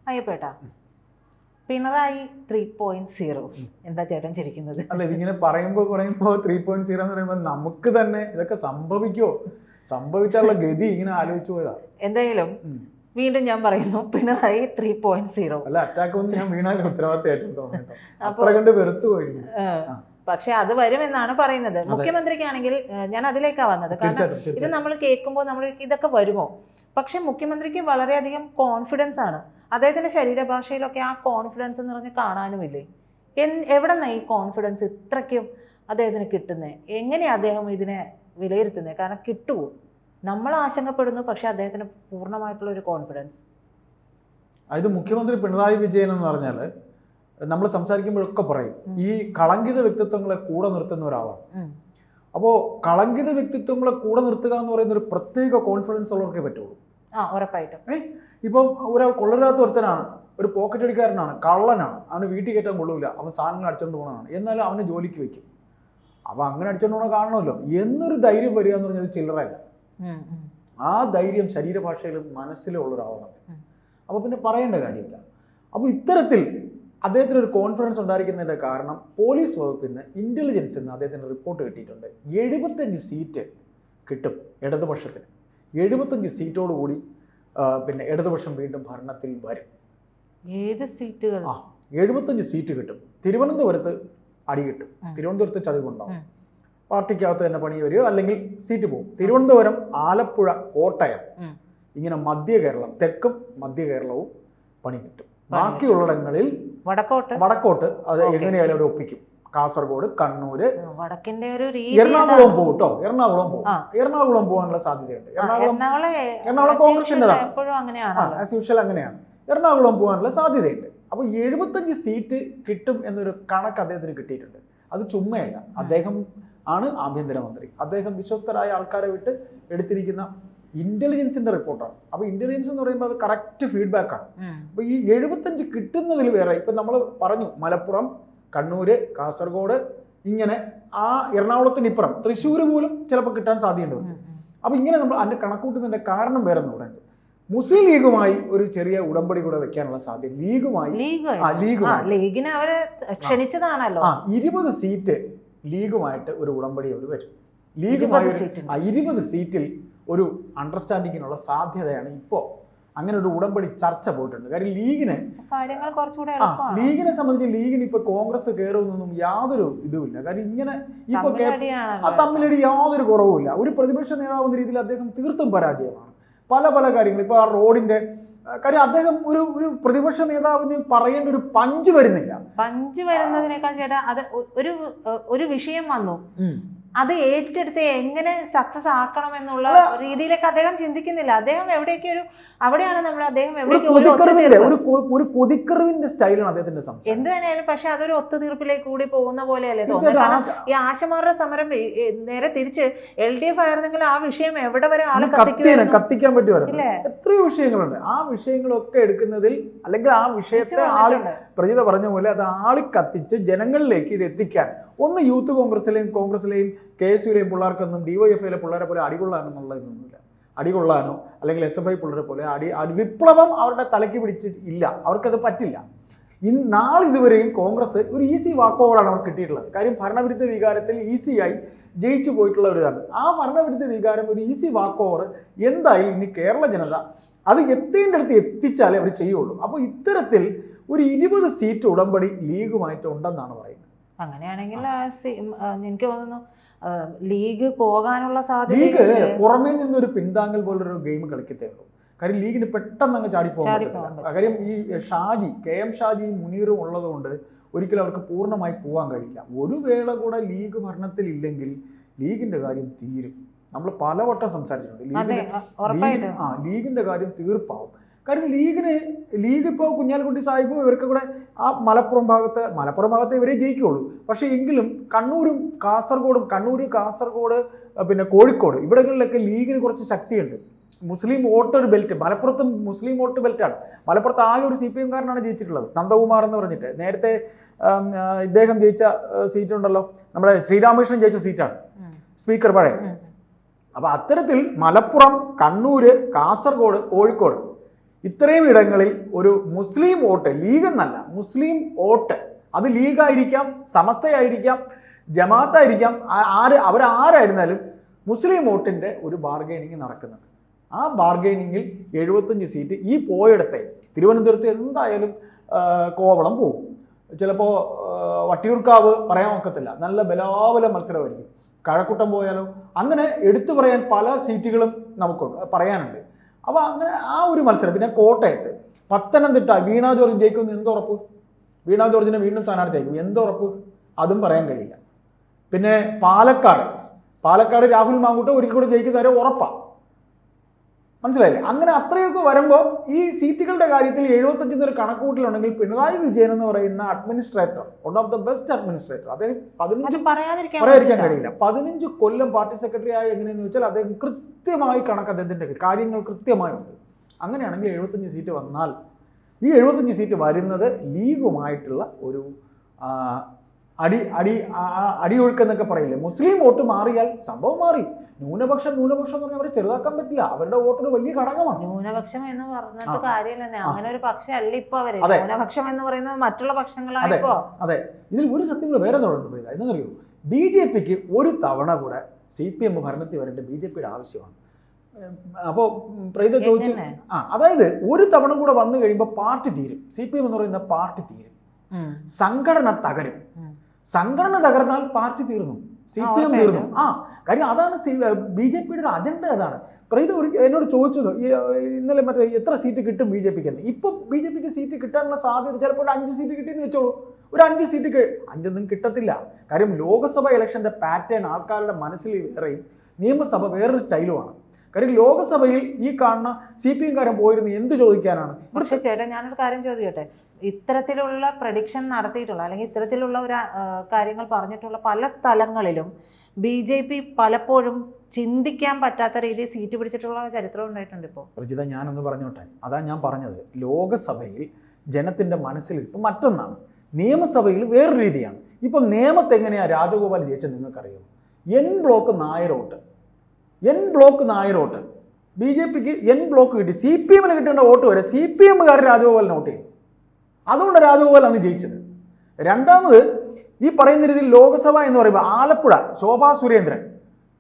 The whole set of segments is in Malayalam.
അയ്യപ്പേട്ട, പിണറായി 3.0 എന്താ ചേട്ടൻ ചിരിക്കുന്നത്? അല്ല, ഇതിങ്ങനെ പറയുമ്പോ 3.0 എന്ന് പറയുമ്പോൾ നമുക്ക് തന്നെ ഇതൊക്കെ സംഭവിച്ചാലുള്ള ഗതി ഇങ്ങനെ ആലോചിച്ചു പോയതാ. എന്തായാലും വീണ്ടും ഞാൻ പറയുന്നു, പിണറായി 3.0. അല്ല, അറ്റാക്ക് വന്ന് ഞാൻ വീണാലും ഉത്തരവാദിത്തമായിട്ടും തോന്നുന്നു. അത്ര കണ്ട് വെറുത്തു പോയിരുന്നു. പക്ഷെ അത് വരുമെന്നാണ് പറയുന്നത്. മുഖ്യമന്ത്രിക്കാണെങ്കിൽ ഞാൻ അതിലേക്കാ വന്നത്. കാരണം ഇത് നമ്മൾ കേൾക്കുമ്പോൾ നമ്മൾ ഇതൊക്കെ വരുമോ? പക്ഷെ മുഖ്യമന്ത്രിക്ക് വളരെയധികം കോൺഫിഡൻസ് ആണ്. അദ്ദേഹത്തിന്റെ ശരീരഭാഷയിലൊക്കെ ആ കോൺഫിഡൻസ് എന്ന് പറഞ്ഞ് കാണാനുമില്ലേ? എവിടെ നിന്നാണ് ഈ കോൺഫിഡൻസ് ഇത്രയ്ക്കും അദ്ദേഹത്തിന് കിട്ടുന്നത്? എങ്ങനെയാണ് അദ്ദേഹം ഇതിനെ വിലയിരുത്തുന്നത്? കാരണം കിട്ടുമോ? നമ്മൾ ആശങ്കപ്പെടുന്നു, പക്ഷെ അദ്ദേഹത്തിന് പൂർണ്ണമായിട്ടുള്ള ഒരു കോൺഫിഡൻസ്. ഇത് മുഖ്യമന്ത്രി പിണറായി വിജയൻ എന്ന് പറഞ്ഞാൽ നമ്മൾ സംസാരിക്കുമ്പോഴൊക്കെ പറയും ഈ കളങ്കിത വ്യക്തിത്വങ്ങളെ കൂടെ നിർത്തുന്ന ഒരാളാണ്. അപ്പോൾ കളങ്കിത വ്യക്തിത്വങ്ങളെ കൂടെ നിർത്തുക എന്ന് പറയുന്ന ഒരു പ്രത്യേക കോൺഫിഡൻസ് ഉള്ളവർക്കേ പറ്റുള്ളൂ. ഉറപ്പായിട്ടും. ഇപ്പം ഒരാൾ കൊള്ളരുതാത്ത ഒരുത്തനാണ്, ഒരു പോക്കറ്റ് അടിക്കാരനാണ്, കള്ളനാണ്, അവന് വീട്ടിൽ കയറ്റാൻ കൊള്ളൂല, അവൻ സാധനങ്ങൾ അടിച്ചോണ്ട് പോകണതാണ്, എന്നാലും അവനെ ജോലിക്ക് വെക്കും. അപ്പൊ അങ്ങനെ അടിച്ചോണ്ട് പോകണ കാണണമല്ലോ എന്നൊരു ധൈര്യം വരിക എന്ന് പറഞ്ഞാൽ ചില്ലറല്ല. ആ ധൈര്യം ശരീരഭാഷയിലും മനസ്സിലും ഉള്ള ഒരാളാണ്. അപ്പൊ പിന്നെ പറയേണ്ട കാര്യമില്ല. അപ്പൊ ഇത്തരത്തിൽ അദ്ദേഹത്തിന് ഒരു കോൺഫിഡൻസ് ഉണ്ടായിരിക്കുന്നതിന്റെ കാരണം പോലീസ് വകുപ്പിൽ നിന്ന് ഇന്റലിജൻസിൽ നിന്ന് അദ്ദേഹത്തിന് റിപ്പോർട്ട് കിട്ടിയിട്ടുണ്ട്. 75 സീറ്റ് കിട്ടും ഇടതുപക്ഷത്തിന്. 75 സീറ്റോടുകൂടി പിന്നെ ഇടതുപക്ഷം വീണ്ടും ഭരണത്തിൽ വരും. ഏത് സീറ്റുകൾ? 75 സീറ്റ് കിട്ടും. തിരുവനന്തപുരത്ത് അടി കിട്ടും. തിരുവനന്തപുരത്ത് ചതിവുണ്ടാവും. പാർട്ടിക്കകത്ത് തന്നെ പണി വരിക, അല്ലെങ്കിൽ സീറ്റ് പോകും. തിരുവനന്തപുരം, ആലപ്പുഴ, കോട്ടയം, ഇങ്ങനെ മധ്യ കേരളം, തെക്കും മധ്യ കേരളവും പണി കിട്ടും. ബാക്കിയുള്ളിടങ്ങളിൽ വടക്കോട്ട് അത് എങ്ങനെയായാലും അവർ ഒപ്പിക്കും. കാസർഗോഡ്, കണ്ണൂര്, എറണാകുളം പോകും കേട്ടോ. എറണാകുളം പോകാനുള്ള സാധ്യതയുണ്ട്. എറണാകുളം കോൺഗ്രസിൻ്റെതാണ്, ആസ് യൂഷ്വൽ അങ്ങനെയാണ്. എറണാകുളം പോകാനുള്ള സാധ്യതയുണ്ട്. അപ്പോൾ 75 സീറ്റ് കിട്ടും എന്നൊരു കണക്ക് അദ്ദേഹത്തിന് കിട്ടിയിട്ടുണ്ട്. അത് ചുമ്മയല്ല. അദ്ദേഹം ആണ് ആഭ്യന്തരമന്ത്രി. അദ്ദേഹം വിശ്വസ്തരായ ആൾക്കാരെ വിട്ട് എടുത്തിരിക്കുന്ന ഇന്റലിജൻസിന്റെ റിപ്പോർട്ടാണ്. അപ്പൊ ഇന്റലിജൻസ് എന്ന് പറയുമ്പോൾ അത് കറക്റ്റ് ഫീഡ്ബാക്ക് ആണ്. അപ്പൊ ഈ 75 കിട്ടുന്നതിൽ വേറെ ഇപ്പൊ നമ്മൾ പറഞ്ഞു, മലപ്പുറം, കണ്ണൂര്, കാസർഗോഡ്, ഇങ്ങനെ ആ എറണാകുളത്തിന് ഇപ്പുറം തൃശ്ശൂർ പോലും ചിലപ്പോൾ കിട്ടാൻ സാധ്യതയുണ്ട്. അപ്പൊ ഇങ്ങനെ നമ്മൾ അതിന്റെ കണക്കൂട്ടുന്നതിന്റെ കാരണം വേറെ ഒന്നും ഉണ്ട്. മുസ്ലിം ലീഗുമായി ഒരു ചെറിയ ഉടമ്പടി കൂടെ വെക്കാനുള്ള സാധ്യത. ലീഗിനെ അവര് ക്ഷണിച്ചതാണല്ലോ. 20 സീറ്റ് ലീഗുമായിട്ട് ഒരു ഉടമ്പടി അവർ വരും. ലീഗുമായി 20 സീറ്റിൽ ഒരു അണ്ടർസ്റ്റാൻഡിങ്ങിനുള്ള സാധ്യതയാണ് ഇപ്പോൾ. അങ്ങനെ ഒരു ഉടമ്പടി ചർച്ച പോയിട്ടുണ്ട്. കാര്യം ലീഗിനെ സംബന്ധിച്ച് ലീഗിന് ഇപ്പൊ കോൺഗ്രസ് കയറുമെന്നൊന്നും യാതൊരു ഇതുമില്ല. കാര്യം ഇങ്ങനെ ഇപ്പൊ തമ്മിലടി യാതൊരു കുറവുമില്ല. ഒരു പ്രതിപക്ഷ നേതാവ് എന്ന രീതിയിൽ അദ്ദേഹം തീർത്തും പരാജയമാണ്. പല കാര്യങ്ങൾ. ഇപ്പൊ ആ റോഡിന്റെ കാര്യം അദ്ദേഹം ഒരു പ്രതിപക്ഷ നേതാവിന് പറയേണ്ട ഒരു പഞ്ച് വരുന്നതിനേക്കാൾ ചേട്ടാ, അത് ഒരു വിഷയം വന്നു, അത് ഏറ്റെടുത്ത് എങ്ങനെ സക്സസ് ആക്കണം എന്നുള്ള രീതിയിലേക്ക് അദ്ദേഹം ചിന്തിക്കുന്നില്ല. അദ്ദേഹം എവിടേക്ക് അവിടെയാണ് നമ്മൾ അദ്ദേഹം ഒരു കൊതിക്കറിവിന്റെ സ്റ്റൈലാണ് അദ്ദേഹത്തിന്റെ സംസാരം. എന്ത് തന്നെയാലും. പക്ഷെ അതൊരു ഒത്തുതീർപ്പിലേക്ക് കൂടി പോകുന്ന പോലെയല്ലേ തോന്നുന്നത്? കാരണം ഈ ആശമാരുടെ സമരം നേരെ തിരിച്ച് LDF ആയിരുന്നെങ്കിൽ ആ വിഷയം എവിടെ വരെ ആള് കത്തിക്കാൻ പറ്റുമായിരുന്നു. എത്രയോ വിഷയങ്ങളുണ്ട്. ആ വിഷയങ്ങളൊക്കെ എടുക്കുന്നതിൽ, അല്ലെങ്കിൽ ആ വിഷയത്തെ പ്രജിത പറഞ്ഞ പോലെ അത് ആളി കത്തിച്ച് ജനങ്ങളിലേക്ക് ഇത് എത്തിക്കാൻ, ഒന്ന് യൂത്ത് കോൺഗ്രസിലെയും KSUലെയും പിള്ളേർക്കൊന്നും DYFIയിലെ പിള്ളേരെ പോലെ അടികൊള്ളാനെന്നുള്ള ഇതൊന്നുമില്ല. അടികൊള്ളാനോ അല്ലെങ്കിൽ SFI പിള്ളേരെ പോലെ വിപ്ലവം അവരുടെ തലയ്ക്ക് പിടിച്ചിട്ടില്ല. അവർക്കത് പറ്റില്ല. നാളിതുവരെയും കോൺഗ്രസ് ഒരു ഈസി വാക്ക് ഓവറാണ് അവർക്ക് കിട്ടിയിട്ടുള്ളത്. കാര്യം ഭരണവിരുദ്ധ വികാരത്തിൽ ഈസിയായി ജയിച്ചു പോയിട്ടുള്ള ഒരു ഇതാണ്. ആ ഭരണവിരുദ്ധ വികാരം, ഒരു ഈസി വാക്ക് ഓവർ എന്തായാലും ഇനി കേരള ജനത അത് എത്തേണ്ട അടുത്ത് എത്തിച്ചാലേ അവർ ചെയ്യുള്ളൂ. അപ്പോൾ ഇത്തരത്തിൽ ഒരു 20 സീറ്റ് ഉടമ്പടി ലീഗുമായിട്ട് ഉണ്ടെന്നാണ് പറയുന്നത്. അങ്ങനെയാണെങ്കിൽ എനിക്ക് തോന്നുന്നു ലീഗ് പോകാനുള്ള സാധ്യത. ലീഗ് പുറമേ നിന്നൊരു പിന്താങ്ങൽ പോലൊരു ഗെയിം കളിക്കത്തേ ഉള്ളൂ. കാര്യം ലീഗിന് പെട്ടെന്ന് അങ്ങ് ചാടിപ്പോകാൻ പറ്റില്ല. കാര്യം ഈ KM ഷാജിയും മുനീറും ഉള്ളതുകൊണ്ട് ഒരിക്കലും അവർക്ക് പൂർണ്ണമായി പോകാൻ കഴിയില്ല. ഒരു വേള കൂടെ ലീഗ് ഭരണത്തിൽ ഇല്ലെങ്കിൽ ലീഗിന്റെ കാര്യം തീരും. നമ്മൾ പലവട്ടം സംസാരിച്ചിട്ടുണ്ട്. ലീഗിന്റെ കാര്യം തീർപ്പാവും. കാര്യം ലീഗ് ഇപ്പോൾ കുഞ്ഞാലിക്കുട്ടി സാഹിബ് ഇവർക്ക് കൂടെ ആ മലപ്പുറം ഭാഗത്ത് ഇവരെ ജയിക്കുകയുള്ളൂ. പക്ഷേ എങ്കിലും കണ്ണൂര്, കാസർഗോഡ്, പിന്നെ കോഴിക്കോട് ഇവിടങ്ങളിലൊക്കെ ലീഗിന് കുറച്ച് ശക്തിയുണ്ട്. മുസ്ലിം വോട്ടർ ബെൽറ്റ്, മലപ്പുറത്ത് മുസ്ലിം വോട്ട് ബെൽറ്റാണ്. മലപ്പുറത്ത് ആകെ ഒരു CPM കാരനാണ് ജയിച്ചിട്ടുള്ളത്, നന്ദകുമാർ എന്ന് പറഞ്ഞിട്ട്. നേരത്തെ ഇദ്ദേഹം ജയിച്ച സീറ്റ് ഉണ്ടല്ലോ, നമ്മുടെ ശ്രീരാമകൃഷ്ണൻ ജയിച്ച സീറ്റാണ്, സ്പീക്കർ പഴയ. അപ്പൊ അത്തരത്തിൽ മലപ്പുറം, കണ്ണൂര്, കാസർഗോഡ്, കോഴിക്കോട് ഇത്രയും ഇടങ്ങളിൽ ഒരു മുസ്ലിം വോട്ട്, ലീഗ് എന്നല്ല, മുസ്ലിം വോട്ട്, അത് ലീഗായിരിക്കാം, സമസ്തയായിരിക്കാം, ജമാഅത്തായിരിക്കാം, അവരാരായിരുന്നാലും മുസ്ലിം വോട്ടിൻ്റെ ഒരു ബാർഗൈനിങ് നടക്കുന്നുണ്ട്. ആ ബാർഗൈനിങ്ങിൽ 75 സീറ്റ് ഈ പോയിടത്തെ തിരുവനന്തപുരത്ത് എന്തായാലും കോവളം പോകും, ചിലപ്പോൾ വട്ടിയൂർക്കാവ് പറയാൻ ഒക്കത്തില്ല, നല്ല ബലാബല മത്സരമായിരിക്കും. കഴക്കൂട്ടം പോയാലോ, അങ്ങനെ എടുത്തു പറയാൻ പല സീറ്റുകളും നമുക്കുണ്ട്, പറയാനുണ്ട്. അപ്പോൾ അങ്ങനെ ആ ഒരു മത്സരം. പിന്നെ കോട്ടയത്ത്, പത്തനംതിട്ട വീണ ജോർജ് ജയിക്കുമെന്ന് എന്തുറപ്പ്? വീണ ജോർജിനെ വീണ്ടും സ്ഥാനാർത്ഥിയായിരിക്കും, എന്തുറപ്പ്? അതും പറയാൻ കഴിയില്ല. പിന്നെ പാലക്കാട് രാഹുൽ മാങ്കൂട്ടം ഒരിക്കൽ കൂടെ ജയിക്കുന്നവരെ ഉറപ്പാണ്. മനസ്സിലായില്ലേ? അങ്ങനെ അത്രയൊക്കെ വരുമ്പോൾ ഈ സീറ്റുകളുടെ കാര്യത്തിൽ 75 ഒരു കണക്കൂട്ടിലുണ്ടെങ്കിൽ പിണറായി വിജയൻ എന്ന് പറയുന്ന administrator, one of the best administrator, അദ്ദേഹം 15 പറയാതിരിക്കാൻ കഴിയില്ല. 15 കൊല്ലം പാർട്ടി സെക്രട്ടറി ആയി എങ്ങനെയെന്ന് വെച്ചാൽ അദ്ദേഹം കൃത്യമായി കണക്ക്, അദ്ദേഹത്തിൻ്റെ കാര്യങ്ങൾ കൃത്യമായുണ്ട്. അങ്ങനെയാണെങ്കിൽ 75 സീറ്റ് വന്നാൽ ഈ 75 സീറ്റ് വരുന്നത് ലീഗുമായിട്ടുള്ള ഒരു അടിയൊഴുക്കെന്നൊക്കെ പറയില്ലേ, മുസ്ലിം വോട്ട് മാറിയാൽ സംഭവം മാറി. ന്യൂനപക്ഷം എന്ന് പറഞ്ഞാൽ അവരെ ചെറുതാക്കാൻ പറ്റില്ല, അവരുടെ വോട്ടൊരു വലിയ ഘടകമാണ്. ന്യൂനപക്ഷം എന്ന് പറഞ്ഞിട്ട് കാര്യമില്ല, അങ്ങനെ ഒരു പക്ഷം അല്ല ഇപ്പൊ അവര്. ന്യൂനപക്ഷം എന്ന് പറയുന്നത് മറ്റുള്ള പക്ഷങ്ങളാണ് ഇപ്പോ. അതെ, ഇതിൽ ഒരു സത്യങ്ങൾ വേറെ തുടർന്ന് എന്നറിയോ, BJPക്ക് ഒരു തവണ കൂടെ CPM ഭരണത്തിൽ വരേണ്ട BJPയുടെ ആവശ്യമാണ്. അപ്പോൾ പ്രീത ചോദിച്ചു, അതായത് ഒരു തവണ കൂടെ വന്നു കഴിയുമ്പോൾ പാർട്ടി തീരും, CPM എന്ന് പറയുന്ന പാർട്ടി തീരും, സംഘടന തകരും. സംഘടന തകർന്നാൽ പാർട്ടി തീർന്നു, CPM തീർന്നു. കാര്യം അതാണ് BJPയുടെ ഒരു അജണ്ട. അതാണ് പ്രീത എന്നോട് ചോദിച്ചത് ഇന്നലെ, മറ്റേ എത്ര സീറ്റ് കിട്ടും BJPക്ക് എന്ന്. ഇപ്പൊ BJPക്ക് സീറ്റ് കിട്ടാനുള്ള സാധ്യത ചിലപ്പോൾ 5 സീറ്റ് കിട്ടിയെന്ന് വെച്ചോളൂ. ഒരു 5 സീറ്റ് 5ഒന്നും കിട്ടത്തില്ല. കാര്യം ലോക്സഭ ഇലക്ഷന്റെ പാറ്റേൺ ആൾക്കാരുടെ മനസ്സിൽ വേറെയും നിയമസഭ വേറൊരു സ്റ്റൈലുമാണ്. കാര്യം ലോക്സഭയിൽ ഈ കാണുന്ന CPM-കാരൻ പോയിരുന്ന് എന്ത് ചോദിക്കാനാണ്? പക്ഷെ ചേട്ടാ, ഞാനൊരു കാര്യം ചോദിക്കട്ടെ, ഇത്തരത്തിലുള്ള പ്രഡിക്ഷൻ നടത്തിയിട്ടുള്ള അല്ലെങ്കിൽ ഇത്തരത്തിലുള്ള ഒരു കാര്യങ്ങൾ പറഞ്ഞിട്ടുള്ള പല സ്ഥലങ്ങളിലും BJP പലപ്പോഴും ചിന്തിക്കാൻ പറ്റാത്ത രീതിയിൽ സീറ്റ് പിടിച്ചിട്ടുള്ള ചരിത്രം ഉണ്ടായിട്ടുണ്ട്. ഇപ്പോൾ പ്രജിത, ഞാനൊന്ന് പറഞ്ഞോട്ടെ, അതാ ഞാൻ പറഞ്ഞത്, ലോകസഭയിൽ ജനത്തിൻ്റെ മനസ്സിൽ ഇപ്പം മറ്റൊന്നാണ്, നിയമസഭയിൽ വേറൊരു രീതിയാണ്. ഇപ്പം നിയമത്തെ എങ്ങനെയാണ് രാജഗോപാൽ ജയിച്ചത് നിങ്ങൾക്കറിയാം? N ബ്ലോക്ക് നായരോട്ട് BJPക്ക് N ബ്ലോക്ക് കിട്ടി. CPM-ന് കിട്ടേണ്ട വോട്ട് വരെ CPM-കാർ രാജഗോപാലിന് വോട്ട് ചെയ്തു. അതുകൊണ്ട് രാജഗോപാൽ അന്ന് ജയിച്ചത്. രണ്ടാമത്, ഈ പറയുന്ന രീതിയിൽ ലോക്സഭ എന്ന് പറയുമ്പോൾ ആലപ്പുഴ ശോഭാ സുരേന്ദ്രൻ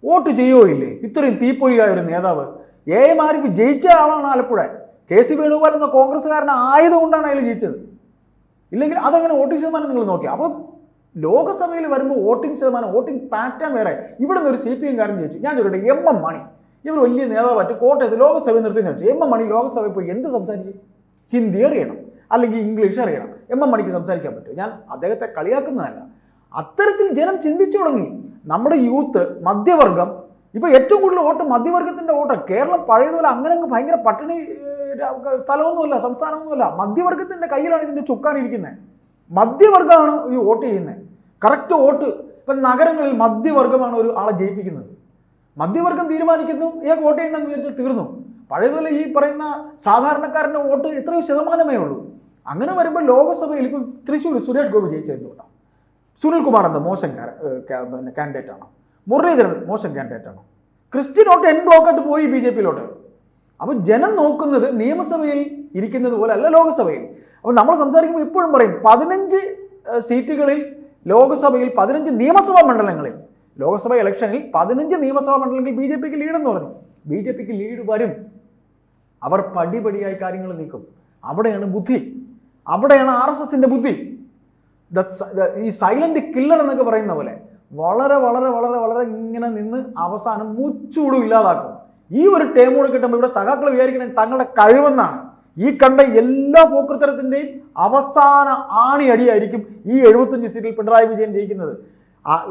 വോട്ട് ചെയ്യുകയോ ഇല്ലേ? ഇത്രയും തീപ്പൊരിയായ ഒരു നേതാവ്. AM ആരിഫ് ജയിച്ച ആളാണ് ആലപ്പുഴ. KC വേണുഗോപാൽ എന്ന കോൺഗ്രസ്സുകാരനായതുകൊണ്ടാണ് അയാൾ ജയിച്ചത്. ഇല്ലെങ്കിൽ അതങ്ങനെ വോട്ടിംഗ് ശതമാനം നിങ്ങൾ നോക്കി. അപ്പോൾ ലോകസഭയിൽ വരുമ്പോൾ വോട്ടിംഗ് ശതമാനം, വോട്ടിംഗ് പാറ്റേൺ വേറെ. ഇവിടെ നിന്ന് ഒരു CPM-കാരൻ ജയിച്ചു. ഞാൻ ചോദിക്കട്ടെ, MM മണി ഇവർ വലിയ നേതാവായിട്ട് കോട്ടയത്ത് ലോകസഭയിൽ നിർത്തിയെന്ന് വെച്ചാൽ MM മണി ലോകസഭയിൽ പോയി എന്ത് സംസാരിക്കും? ഹിന്ദി അറിയണം, അല്ലെങ്കിൽ ഇംഗ്ലീഷ് അറിയണം. MM മണിക്ക് സംസാരിക്കാൻ പറ്റും. ഞാൻ അദ്ദേഹത്തെ കളിയാക്കുന്നതല്ല. അത്തരത്തിൽ ജനം ചിന്തിച്ചു തുടങ്ങി. നമ്മുടെ യൂത്ത്, മധ്യവർഗം, ഇപ്പോൾ ഏറ്റവും കൂടുതൽ വോട്ട് മധ്യവർഗത്തിൻ്റെ വോട്ട്. കേരളം പഴയതുപോലെ അങ്ങനെ ഭയങ്കര പട്ടിണി സ്ഥലമൊന്നുമല്ല, സംസ്ഥാനമൊന്നുമല്ല. മധ്യവർഗത്തിൻ്റെ കയ്യിലാണ് ഇതിൻ്റെ ചുക്കാനിരിക്കുന്നത്. മധ്യവർഗമാണ് ഈ വോട്ട് ചെയ്യുന്നത്. Correct vote. ഇപ്പം നഗരങ്ങളിൽ മധ്യവർഗമാണ് ഒരു ആളെ ജയിപ്പിക്കുന്നത്. മധ്യവർഗം തീരുമാനിക്കുന്നു ഏക വോട്ട് ചെയ്യണമെന്ന് വിചാരിച്ചാൽ തീർന്നു. പഴയതുപോലെ ഈ പറയുന്ന സാധാരണക്കാരൻ്റെ വോട്ട് എത്രയോ ശതമാനമേ ഉള്ളൂ. അങ്ങനെ വരുമ്പോൾ ലോകസഭയിൽ ഇപ്പം തൃശ്ശൂർ സുരേഷ് ഗോപി ജയിച്ചതുകൊണ്ടാണ്. സുനിൽകുമാർ എന്ന മോശം കാൻഡിഡേറ്റ് ആണ്. മുരളീധരൻ മോശം കാൻഡിഡേറ്റ് ആണ്. ക്രിസ്ത്യൻ വോട്ട് N ബ്ലോക്കായിട്ട് പോയി BJP-യിലോട്ട്. അപ്പോൾ ജനം നോക്കുന്നത് നിയമസഭയിൽ ഇരിക്കുന്നത് പോലെ അല്ല ലോകസഭയിൽ. അപ്പോൾ നമ്മൾ സംസാരിക്കുമ്പോൾ ഇപ്പോഴും പറയും 15 സീറ്റുകളിൽ ലോകസഭയിൽ 15 നിയമസഭാ മണ്ഡലങ്ങളിൽ, ലോകസഭ ഇലക്ഷനിൽ 15 നിയമസഭാ മണ്ഡലങ്ങളിൽ BJPക്ക് ലീഡെന്ന് പറഞ്ഞു. BJPക്ക് ലീഡ് വരും. അവർ പടിപടിയായി കാര്യങ്ങൾ നീക്കും. അവിടെയാണ് ബുദ്ധി, അവിടെയാണ് RSSന്റെ ബുദ്ധി. ഈ സൈലന്റ് കില്ലർ എന്നൊക്കെ പറയുന്ന പോലെ വളരെ വളരെ വളരെ വളരെ ഇങ്ങനെ നിന്ന് അവസാനം മുച്ചൂടും ഇല്ലാതാക്കും. ഈ ഒരു ടേം കൂടെ കിട്ടുമ്പോൾ ഇവിടെ സഖാക്കൾ വിചാരിക്കണേ തങ്ങളുടെ കഴിവെന്നാണ്. ഈ കണ്ട എല്ലാ പോക്കൃത്തരത്തിൻ്റെയും അവസാന അടിയായിരിക്കും ഈ 75 സീറ്റിൽ പിണറായി വിജയൻ ജയിക്കുന്നത്.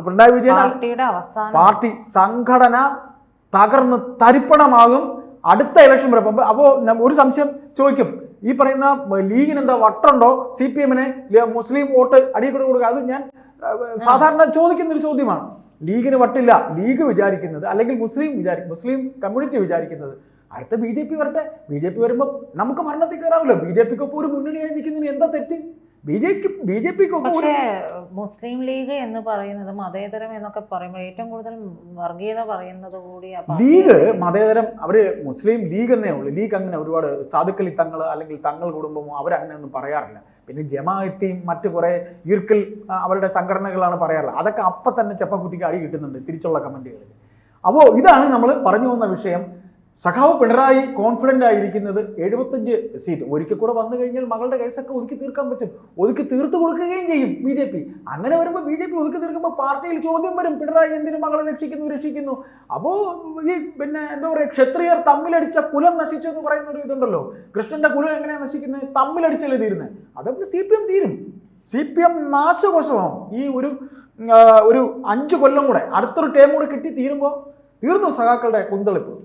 പിണറായി വിജയൻ പാർട്ടി സംഘടന തകർന്ന് തരിപ്പണമാകും അടുത്ത ഇലക്ഷൻ വരെ. അപ്പോൾ ഒരു സംശയം ചോദിക്കും, ഈ പറയുന്ന ലീഗിന് എന്താ വട്ടുണ്ടോ CPM-നെ മുസ്ലിം വോട്ട് അടിയിൽ കൊടുക്കുക? അത് ഞാൻ സാധാരണ ചോദിക്കുന്നൊരു ചോദ്യമാണ്. ലീഗിന് വട്ടില്ല. ലീഗ് വിചാരിക്കുന്നത്, അല്ലെങ്കിൽ മുസ്ലിം കമ്മ്യൂണിറ്റി വിചാരിക്കുന്നത് അടുത്ത BJP വരട്ടെ. BJP വരുമ്പോൾ നമുക്ക് ഭരണത്തിൽ കയറാമല്ലോ. BJPക്കൊപ്പം ഒരു മുന്നണിയായി നിൽക്കുന്നതിന് എന്താ തെറ്റ്? ബി ജെ പിക്ക് പക്ഷേ മുസ്ലിം ലീഗ് എന്ന് പറയുന്നത് മതേതരം എന്നൊക്കെ പറയുമ്പോൾ ഏറ്റവും കൂടുതൽ വർഗീയത പറയുന്നത് കൂടി ലീഗ് മതേതരം, അവര് മുസ്ലിം ലീഗ് എന്നേ ഉള്ളൂ. ലീഗ് അങ്ങനെ ഒരുപാട് സാധുക്കളി തങ്ങൾ അല്ലെങ്കിൽ തങ്ങൾ കുടുംബമോ അവരങ്ങനെ ഒന്നും പറയാറില്ല. പിന്നെ ജമാഅത്തെയും മറ്റു കുറെ ഈർക്കൽ അവരുടെ സംഘടനകളാണ് പറയാറുള്ളത്. അതൊക്കെ അപ്പം തന്നെ ചെപ്പക്കുറ്റിക്ക് അടി കിട്ടുന്നുണ്ട് തിരിച്ചുള്ള കമന്റുകളിൽ. അപ്പോൾ ഇതാണ് നമ്മൾ പറഞ്ഞു പോകുന്ന വിഷയം. സഖാവ് പിണറായി കോൺഫിഡൻ്റ് ആയിരിക്കുന്നത് 75 സീറ്റ് ഒരിക്കൽ കൂടെ വന്നു കഴിഞ്ഞാൽ മകളുടെ കേസൊക്കെ ഒതുക്കി തീർക്കാൻ പറ്റും, ഒതുക്കി തീർത്തു കൊടുക്കുകയും ചെയ്യും ബി ജെ പി. അങ്ങനെ വരുമ്പോൾ ബി ജെ പി ഒതുക്കി തീർക്കുമ്പോൾ പാർട്ടിയിൽ ചോദ്യം വരും, പിണറായി എന്തിനു മകളെ രക്ഷിക്കുന്നു. അപ്പോൾ ഈ പിന്നെ എന്താ പറയുക, ക്ഷത്രിയർ തമ്മിലടിച്ച കുലം നശിച്ചെന്ന് പറയുന്ന ഒരു ഇതുണ്ടല്ലോ. കൃഷ്ണന്റെ കുലം എങ്ങനെയാണ് നശിക്കുന്നത്? തമ്മിലടിച്ചല്ലേ തീരുന്നത്. അതപ്പോൾ CPM തീരും. CPM നാശകോശമാവും. ഈ ഒരു 5 കൊല്ലം കൂടെ അടുത്തൊരു ടേം കൂടെ കിട്ടി തീരുമ്പോൾ തീർന്നു സഖാക്കളുടെ കുന്തളിപ്പ്.